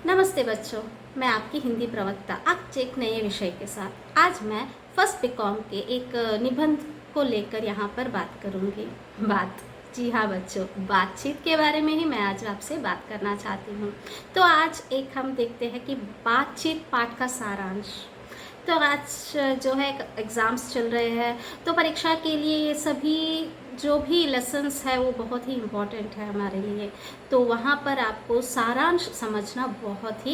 नमस्ते बच्चों, मैं आपकी हिंदी प्रवक्ता आज एक नए विषय के साथ। आज मैं फर्स्ट बीकॉम के एक निबंध को लेकर यहाँ पर बात करूँगी। जी हाँ बच्चों, बातचीत के बारे में ही मैं आज आपसे बात करना चाहती हूँ। तो आज एक हम देखते हैं कि बातचीत पाठ का सारांश। तो आज जो है एग्ज़ाम्स चल रहे हैं, तो परीक्षा के लिए ये सभी जो भी लेसन्स है वो बहुत ही इम्पॉर्टेंट है हमारे लिए। तो वहाँ पर आपको सारांश समझना बहुत ही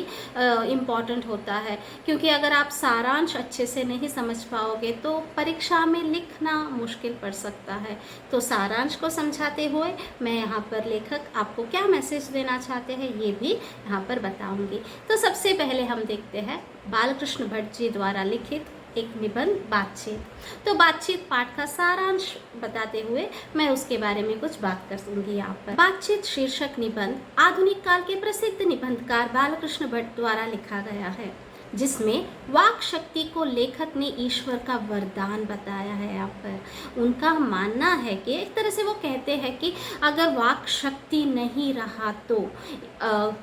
इम्पॉर्टेंट होता है, क्योंकि अगर आप सारांश अच्छे से नहीं समझ पाओगे तो परीक्षा में लिखना मुश्किल पड़ सकता है। तो सारांश को समझाते हुए मैं यहाँ पर लेखक आपको क्या मैसेज देना चाहते हैं ये भी यहाँ पर बताऊँगी। तो सबसे पहले हम देखते हैं बालकृष्ण भट्ट जी द्वारा लिखित एक निबंध बातचीत। तो बातचीत पाठ का सारांश बताते हुए मैं उसके बारे में कुछ बात करूंगी यहाँ पर। बातचीत शीर्षक निबंध आधुनिक काल के प्रसिद्ध निबंधकार बालकृष्ण भट्ट द्वारा लिखा गया है, जिसमें वाक शक्ति को लेखक ने ईश्वर का वरदान बताया है। यहाँ पर उनका मानना है कि एक तरह से वो कहते हैं कि अगर वाक शक्ति नहीं रहा तो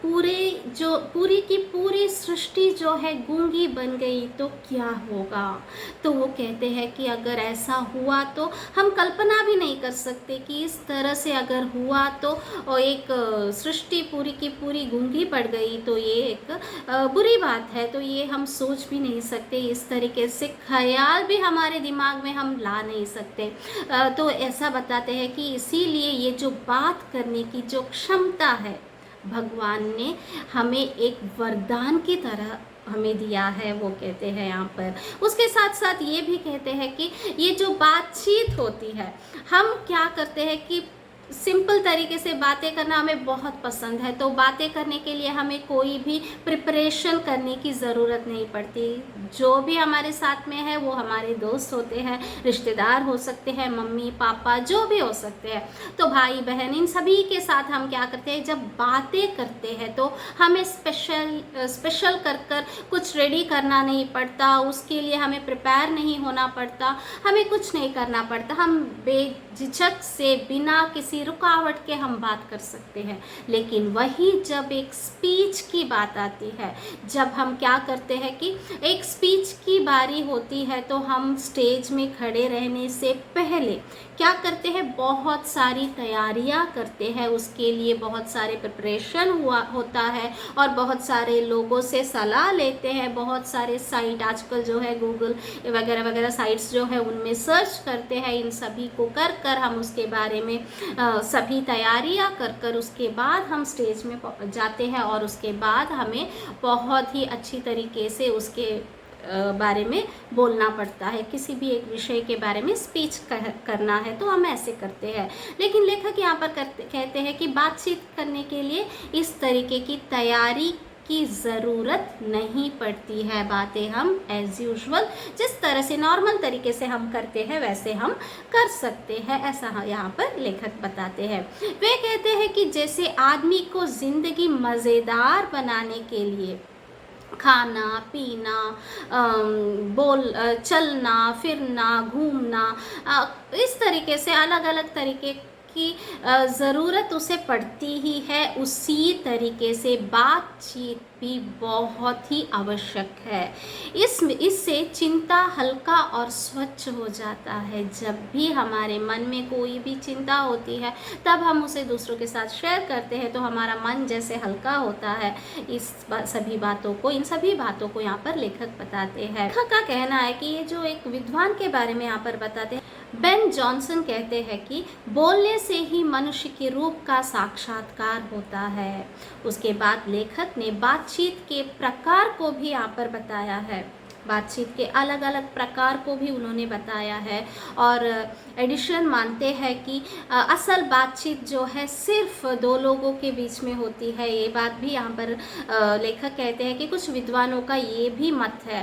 पूरी की पूरी सृष्टि जो है गूंगी बन गई तो क्या होगा। तो वो कहते हैं कि अगर ऐसा हुआ तो हम कल्पना भी नहीं कर सकते कि इस तरह से अगर हुआ तो एक सृष्टि पूरी की पूरी गूंगी पड़ गई तो ये एक बुरी बात है। तो ये हम सोच भी नहीं सकते, इस तरीके से ख्याल भी हमारे दिमाग में हम ला नहीं सकते। तो ऐसा बताते हैं कि इसीलिए ये जो बात करने की जो क्षमता है भगवान ने हमें एक वरदान की तरह हमें दिया है, वो कहते हैं यहाँ पर। उसके साथ साथ ये भी कहते हैं कि ये जो बातचीत होती है, हम क्या करते हैं कि सिंपल तरीके से बातें करना हमें बहुत पसंद है। तो बातें करने के लिए हमें कोई भी प्रिपरेशन करने की ज़रूरत नहीं पड़ती। जो भी हमारे साथ में है वो हमारे दोस्त होते हैं, रिश्तेदार हो सकते हैं, मम्मी पापा जो भी हो सकते हैं, तो भाई बहन, इन सभी के साथ हम क्या करते हैं, जब बातें करते हैं तो हमें स्पेशल कर कुछ रेडी करना नहीं पड़ता, उसके लिए हमें प्रिपेयर नहीं होना पड़ता, हमें कुछ नहीं करना पड़ता। हम बेझिझक से बिना किसी रुकावट के हम बात कर सकते हैं। लेकिन वही जब एक स्पीच की बात आती है, जब हम क्या करते हैं कि एक स्पीच की बारी होती है तो हम स्टेज में खड़े रहने से पहले क्या करते हैं, बहुत सारी तैयारियां करते हैं, उसके लिए बहुत सारे प्रिपरेशन होता है और बहुत सारे लोगों से सलाह लेते हैं। बहुत सारे साइट आजकल जो है गूगल वगैरह वगैरह साइट्स जो है उनमें सर्च करते हैं। इन सभी को कर हम उसके बारे में सभी तैयारियां कर उसके बाद हम स्टेज में जाते हैं और उसके बाद हमें बहुत ही अच्छी तरीके से उसके बारे में बोलना पड़ता है। किसी भी एक विषय के बारे में स्पीच करना है तो हम ऐसे करते हैं। लेकिन लेखक यहाँ पर कहते हैं कि बातचीत करने के लिए इस तरीके की तैयारी की ज़रूरत नहीं पड़ती है। बातें हम एज यूजुअल जिस तरह से नॉर्मल तरीके से हम करते हैं वैसे हम कर सकते हैं, ऐसा यहाँ पर लेखक बताते हैं। वे कहते हैं कि जैसे आदमी को ज़िंदगी मज़ेदार बनाने के लिए खाना पीना, चलना फिरना, घूमना, इस तरीके से अलग अलग तरीके की ज़रूरत उसे पड़ती ही है, उसी तरीके से बातचीत भी बहुत ही आवश्यक है। इससे चिंता हल्का और स्वच्छ हो जाता है। जब भी हमारे मन में कोई भी चिंता होती है तब हम उसे दूसरों के साथ शेयर करते हैं तो हमारा मन जैसे हल्का होता है। इन सभी बातों को यहाँ पर लेखक बताते हैं। लेखक का कहना है कि ये जो एक विद्वान के बारे में यहाँ पर बताते हैं, बेन जॉनसन कहते हैं कि बोलने से ही मनुष्य के रूप का साक्षात्कार होता है। उसके बाद लेखक ने बातचीत के प्रकार को भी यहाँ पर बताया है। बातचीत के अलग अलग प्रकार को भी उन्होंने बताया है और एडिशन मानते हैं कि असल बातचीत जो है सिर्फ दो लोगों के बीच में होती है। ये बात भी यहाँ पर लेखक कहते हैं कि कुछ विद्वानों का ये भी मत है,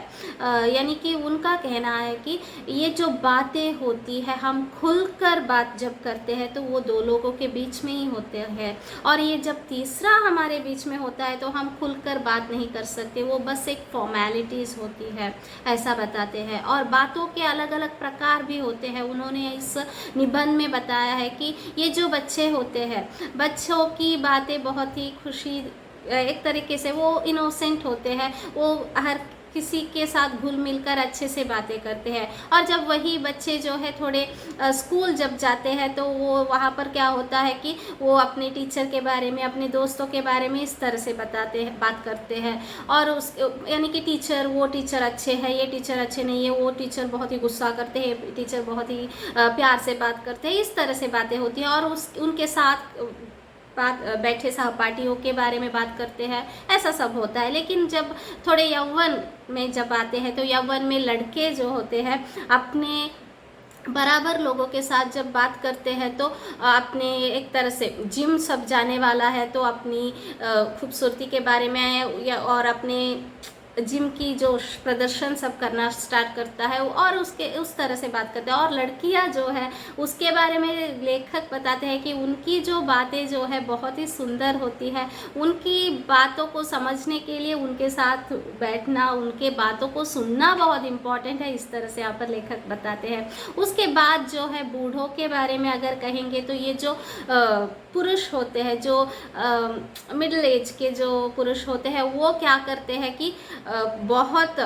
यानी कि उनका कहना है कि ये जो बातें होती है हम खुलकर बात जब करते हैं तो वो दो लोगों के बीच में ही होते हैं, और ये जब तीसरा हमारे बीच में होता है तो हम खुलकर बात नहीं कर सकते, वो बस एक फॉर्मेलिटीज़ होती है, ऐसा बताते हैं। और बातों के अलग अलग प्रकार भी होते हैं। उन्होंने इस निबंध में बताया है कि ये जो बच्चे होते हैं, बच्चों की बातें बहुत ही खुशी एक तरीके से वो इनोसेंट होते हैं, वो हर किसी के साथ घुल मिलकर अच्छे से बातें करते हैं। और जब वही बच्चे जो है थोड़े स्कूल जब जाते हैं तो वो वहाँ पर क्या होता है कि वो अपने टीचर के बारे में, अपने दोस्तों के बारे में इस तरह से बताते हैं, बात करते हैं। और उस यानी कि टीचर, वो टीचर अच्छे हैं, ये टीचर अच्छे नहीं है, वो टीचर बहुत ही गुस्सा करते हैं, टीचर बहुत ही प्यार से बात करते हैं, इस तरह से बातें होती हैं। और उनके साथ बात बैठे सहपाठियों के बारे में बात करते हैं, ऐसा सब होता है। लेकिन जब थोड़े यौवन में जब आते हैं तो यौवन में लड़के जो होते हैं अपने बराबर लोगों के साथ जब बात करते हैं तो अपने एक तरह से जिम सब जाने वाला है तो अपनी खूबसूरती के बारे में या और अपने जिम की जो प्रदर्शन सब करना स्टार्ट करता है और उसके उस तरह से बात करते हैं। और लड़कियां जो है उसके बारे में लेखक बताते हैं कि उनकी जो बातें जो है बहुत ही सुंदर होती है। उनकी बातों को समझने के लिए उनके साथ बैठना, उनके बातों को सुनना बहुत इम्पॉर्टेंट है, इस तरह से यहाँ पर लेखक बताते हैं। उसके बाद जो है बूढ़ों के बारे में अगर कहेंगे तो ये जो पुरुष होते हैं, जो मिडिल एज के जो पुरुष होते हैं, वो क्या करते हैं कि बहुत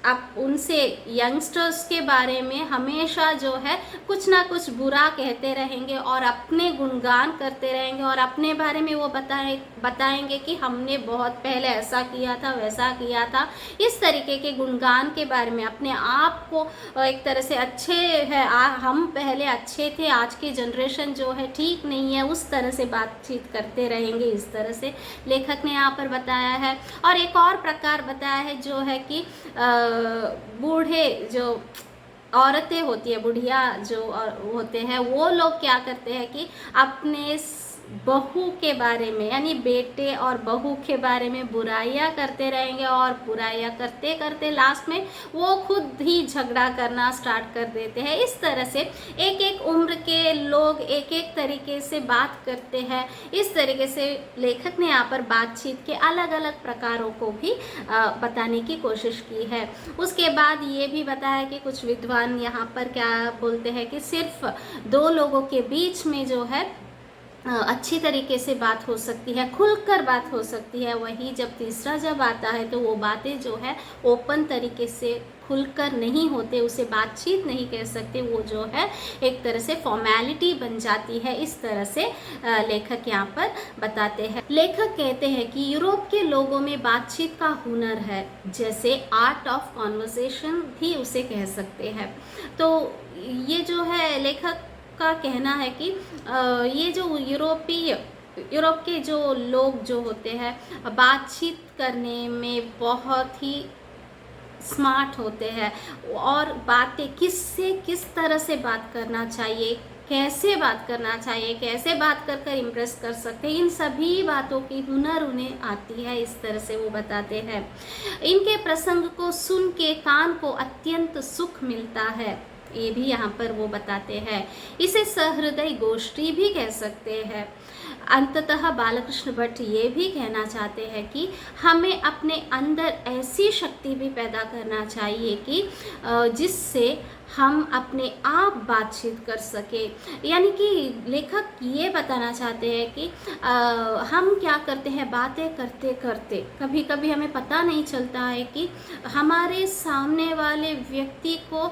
आप उनसे यंगस्टर्स के बारे में हमेशा जो है कुछ ना कुछ बुरा कहते रहेंगे और अपने गुणगान करते रहेंगे और अपने बारे में वो बताएंगे कि हमने बहुत पहले ऐसा किया था, वैसा किया था। इस तरीके के गुणगान के बारे में अपने आप को एक तरह से अच्छे है, हम पहले अच्छे थे, आज की जनरेशन जो है ठीक नहीं है, उस तरह से बातचीत करते रहेंगे, इस तरह से लेखक ने यहाँ पर बताया है। और एक और प्रकार बताया है जो है कि बूढ़े जो औरतें होती है, बुढ़िया जो होते हैं, वो लोग क्या करते हैं कि अपने बहू के बारे में यानी बेटे और बहू के बारे में बुराइयां करते रहेंगे और बुराइयां करते करते लास्ट में वो खुद ही झगड़ा करना स्टार्ट कर देते हैं। इस तरह से एक एक उम्र के लोग एक एक तरीके से बात करते हैं। इस तरीके से लेखक ने यहाँ पर बातचीत के अलग अलग प्रकारों को भी बताने की कोशिश की है। उसके बाद ये भी बताया कि कुछ विद्वान यहाँ पर क्या बोलते हैं कि सिर्फ दो लोगों के बीच में जो है अच्छी तरीके से बात हो सकती है, खुलकर बात हो सकती है। वही जब तीसरा जब आता है तो वो बातें जो है ओपन तरीके से खुलकर नहीं होते, उसे बातचीत नहीं कह सकते, वो जो है एक तरह से फॉर्मेलिटी बन जाती है। इस तरह से लेखक यहाँ पर बताते हैं। लेखक कहते हैं कि यूरोप के लोगों में बातचीत का हुनर है, जैसे आर्ट ऑफ कॉन्वर्सेशन भी उसे कह सकते हैं। तो ये जो है लेखक का कहना है कि ये जो यूरोप के जो लोग जो होते हैं बातचीत करने में बहुत ही स्मार्ट होते हैं और बातें किस तरह से बात करना चाहिए, कैसे बात करना चाहिए, कैसे बात कर कर इम्प्रेस कर सकते हैं, इन सभी बातों की हुनर उन्हें आती है। इस तरह से वो बताते हैं। इनके प्रसंग को सुन के कान को अत्यंत सुख मिलता है, ये भी यहाँ पर वो बताते हैं। इसे सहृदय गोष्ठी भी कह सकते हैं। अंततः बालकृष्ण भट्ट ये भी कहना चाहते हैं कि हमें अपने अंदर ऐसी शक्ति भी पैदा करना चाहिए कि जिससे हम अपने आप बातचीत कर सके। यानी कि लेखक ये बताना चाहते हैं कि हम क्या करते हैं, बातें करते करते कभी कभी हमें पता नहीं चलता है कि हमारे सामने वाले व्यक्ति को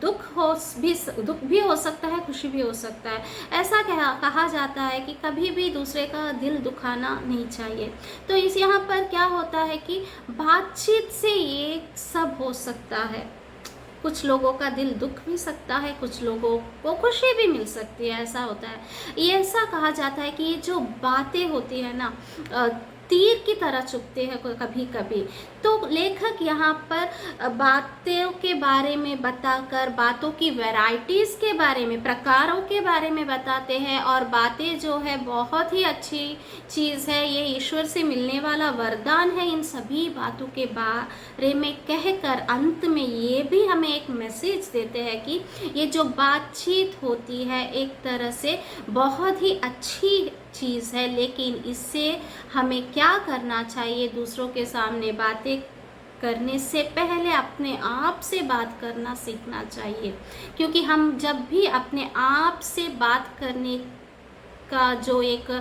दुख भी हो सकता है, खुशी भी हो सकता है। ऐसा कहा जाता है कि कभी भी दूसरे का दिल दुखाना नहीं चाहिए। तो इस यहाँ पर क्या होता है कि बातचीत से ये सब हो सकता है। कुछ लोगों का दिल दुख भी सकता है, कुछ लोगों को खुशी भी मिल सकती है, ऐसा होता है। ये ऐसा कहा जाता है कि ये जो बातें होती है ना तीर की तरह चुभते हैं कभी कभी। तो लेखक यहाँ पर बातों के बारे में बताकर, बातों की वैरायटीज़ के बारे में, प्रकारों के बारे में बताते हैं। और बातें जो है बहुत ही अच्छी चीज़ है, ये ईश्वर से मिलने वाला वरदान है। इन सभी बातों के बारे में कहकर अंत में ये भी हमें एक मैसेज देते हैं कि ये जो बातचीत होती है एक तरह से बहुत ही अच्छी चीज़ है, लेकिन इससे हमें क्या करना चाहिए, दूसरों के सामने बातें करने से पहले अपने आप से बात करना सीखना चाहिए। क्योंकि हम जब भी अपने आप से बात करने का जो एक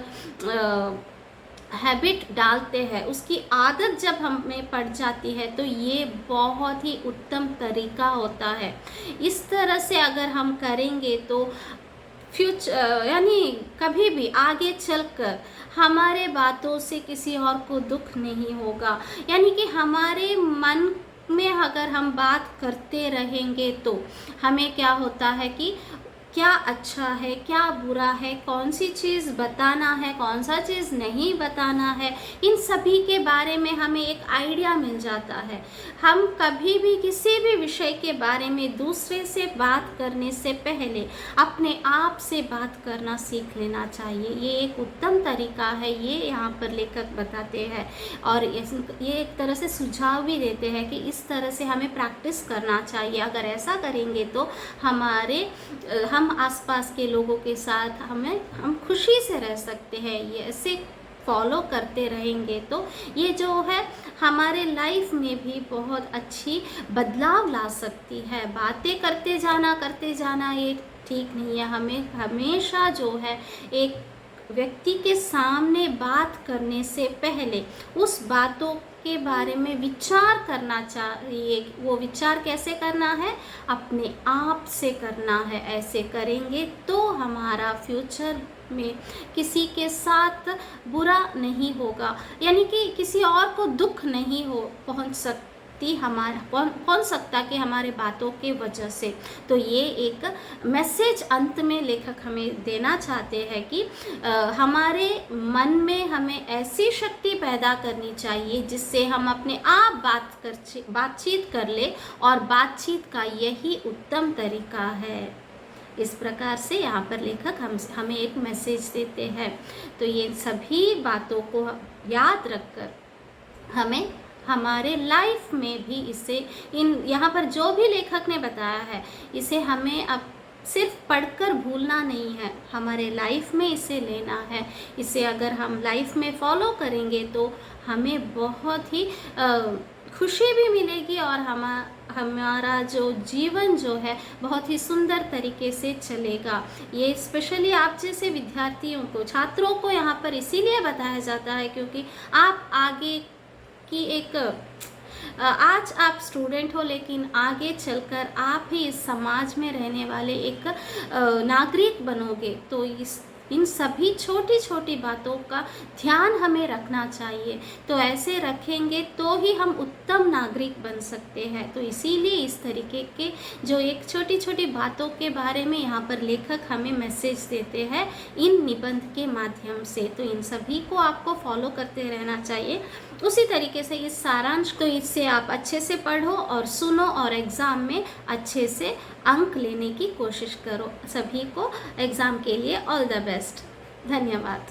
हैबिट डालते हैं, उसकी आदत जब हमें पड़ जाती है तो ये बहुत ही उत्तम तरीका होता है। इस तरह से अगर हम करेंगे तो यानी कभी भी आगे चलकर हमारे बातों से किसी और को दुख नहीं होगा। यानी कि हमारे मन में अगर हम बात करते रहेंगे तो हमें क्या होता है कि क्या अच्छा है, क्या बुरा है, कौन सी चीज़ बताना है, कौन सा चीज़ नहीं बताना है, इन सभी के बारे में हमें एक आइडिया मिल जाता है। हम कभी भी किसी भी विषय के बारे में दूसरे से बात करने से पहले अपने आप से बात करना सीख लेना चाहिए। ये एक उत्तम तरीका है, ये यहाँ पर लेखक बताते हैं और ये एक तरह से सुझाव भी देते हैं कि इस तरह से हमें प्रैक्टिस करना चाहिए। अगर ऐसा करेंगे तो हम आसपास के लोगों के साथ हम खुशी से रह सकते हैं। ये ऐसे फॉलो करते रहेंगे तो ये जो है हमारे लाइफ में भी बहुत अच्छी बदलाव ला सकती है। बातें करते जाना ये ठीक नहीं है। हमें हमेशा जो है एक व्यक्ति के सामने बात करने से पहले उस बातों के बारे में विचार करना चाहिए। वो विचार कैसे करना है? अपने आप से करना है। ऐसे करेंगे तो हमारा फ्यूचर में किसी के साथ बुरा नहीं होगा, यानी कि किसी और को दुख नहीं पहुंच सकती हमारा कौन सकता कि हमारे बातों के वजह से। तो ये एक मैसेज अंत में लेखक हमें देना चाहते हैं कि हमारे मन में हमें ऐसी शक्ति पैदा करनी चाहिए जिससे हम अपने आप बातचीत कर ले, और बातचीत का यही उत्तम तरीका है। इस प्रकार से यहाँ पर लेखक हमें एक मैसेज देते हैं। तो ये सभी बातों को याद रखकर हमें हमारे लाइफ में भी यहाँ पर जो भी लेखक ने बताया है इसे हमें अब सिर्फ पढ़कर भूलना नहीं है, हमारे लाइफ में इसे लेना है। इसे अगर हम लाइफ में फॉलो करेंगे तो हमें बहुत ही खुशी भी मिलेगी और हमारा जो जीवन जो है बहुत ही सुंदर तरीके से चलेगा। ये स्पेशली आप जैसे विद्यार्थियों को, छात्रों को यहाँ पर इसीलिए बताया जाता है क्योंकि आप आगे की आज आप स्टूडेंट हो, लेकिन आगे चलकर आप ही इस समाज में रहने वाले एक नागरिक बनोगे। तो इन सभी छोटी छोटी बातों का ध्यान हमें रखना चाहिए। तो ऐसे रखेंगे तो ही हम उत्तम नागरिक बन सकते हैं। तो इसीलिए इस तरीके के जो एक छोटी छोटी बातों के बारे में यहाँ पर लेखक हमें मैसेज देते हैं इन निबंध के माध्यम से। तो इन सभी को आपको फॉलो करते रहना चाहिए। उसी तरीके से इस सारांश को इससे आप अच्छे से पढ़ो और सुनो और एग्ज़ाम में अच्छे से अंक लेने की कोशिश करो। सभी को एग्ज़ाम के लिए ऑल द बेस्ट। धन्यवाद।